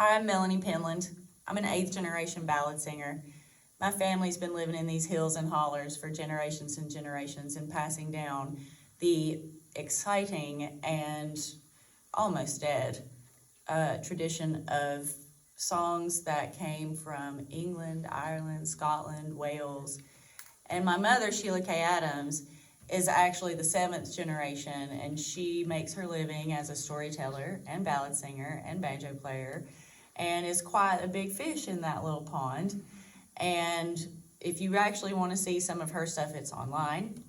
Hi, I'm Melanie Penland. I'm an 8th generation ballad singer. My family's been living in these hills and hollers for generations and generations and passing down the exciting and almost dead tradition of songs that came from England, Ireland, Scotland, Wales. And my mother, Sheila K. Adams, is actually the 7th generation, and she makes her living as a storyteller and ballad singer and banjo player, and is quite a big fish in that little pond. And if you actually want to see some of her stuff, it's online,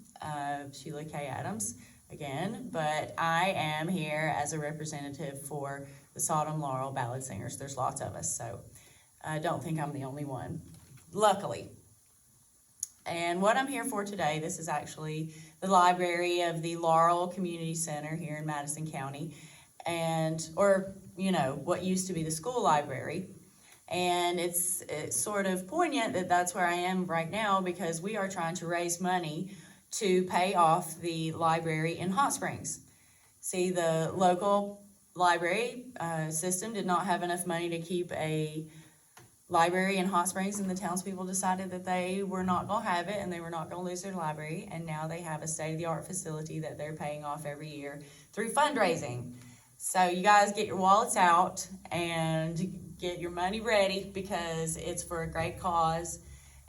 Sheila K. Adams, again. But I am here as a representative for the Sodom Laurel Ballad Singers. There's lots of us, so I don't think I'm the only one, luckily. And what I'm here for today, this is actually the library of the Laurel Community Center here in Madison County, or what used to be the school library. And it's sort of poignant that that's where I am right now, because we are trying to raise money to pay off the library in Hot Springs. See, the local library system did not have enough money to keep a library in Hot Springs, and the townspeople decided that they were not going to have it and they were not going to lose their library, and now they have a state-of-the-art facility that they're paying off every year through fundraising. So you guys get your wallets out and get your money ready, because it's for a great cause,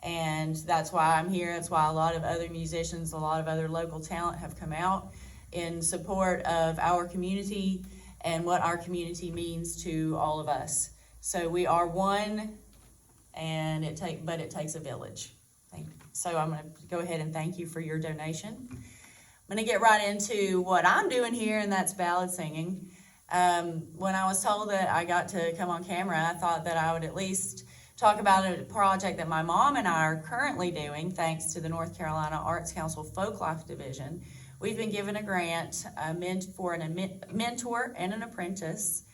and that's why I'm here. That's why a lot of other musicians, a lot of other local talent have come out in support of our community and what our community means to all of us. So we are one, and it takes a village. So I'm going to go ahead and thank you for your donation. I'm going to get right into what I'm doing here, and that's ballad singing. When I was told that I got to come on camera, I thought that I would at least talk about a project that my mom and I are currently doing, thanks to the North Carolina Arts Council Folklife Division. We've been given a grant for a mentor and an apprentice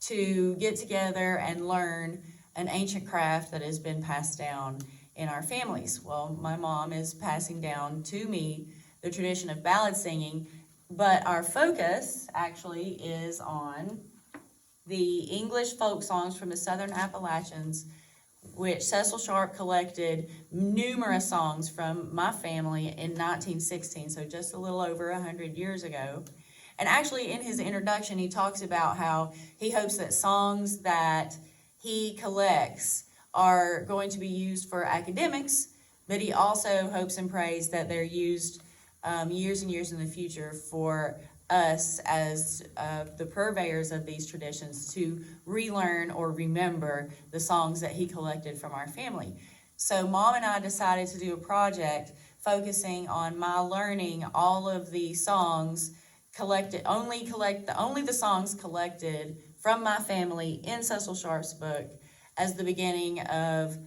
to get together and learn an ancient craft that has been passed down in our families. Well, my mom is passing down to me the tradition of ballad singing, but our focus actually is on the English folk songs from the Southern Appalachians, which Cecil Sharp collected numerous songs from my family in 1916, so just a little over 100 years ago. And actually, in his introduction, he talks about how he hopes that songs that he collects are going to be used for academics, but he also hopes and prays that they're used years and years in the future for us as the purveyors of these traditions to relearn or remember the songs that he collected from our family. So Mom and I decided to do a project focusing on my learning all of the songs collected, only the songs collected from my family in Cecil Sharp's book, as the beginning of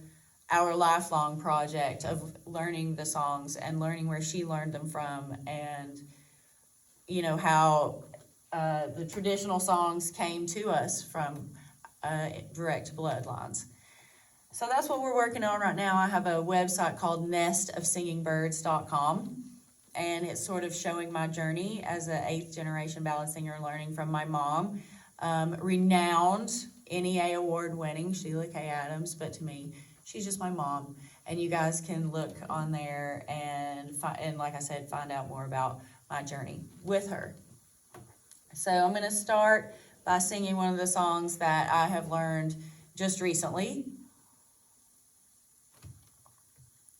our lifelong project of learning the songs and learning where she learned them from, and how the traditional songs came to us from direct bloodlines. So that's what we're working on right now. I have a website called nestofsingingbirds.com, and it's sort of showing my journey as an 8th generation ballad singer, learning from my mom, renowned NEA award winning Sheila K. Adams, but to me, she's just my mom. And you guys can look on there and like I said, find out more about my journey with her. So I'm going to start by singing one of the songs that I have learned just recently.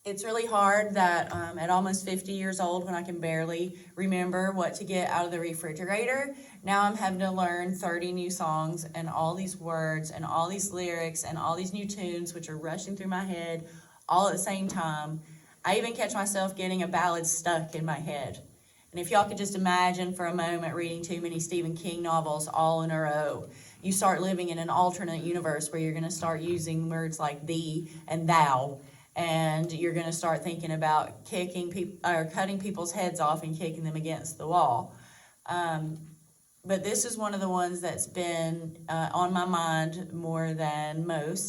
It's really hard that at almost 50 years old, when I can barely remember what to get out of the refrigerator, now I'm having to learn 30 new songs and all these words and all these lyrics and all these new tunes which are rushing through my head all at the same time. I even catch myself getting a ballad stuck in my head. And if y'all could just imagine for a moment reading too many Stephen King novels all in a row, you start living in an alternate universe where you're going to start using words like thee and thou, and you're going to start thinking about cutting people's heads off and kicking them against the wall. But this is one of the ones that's been on my mind more than most.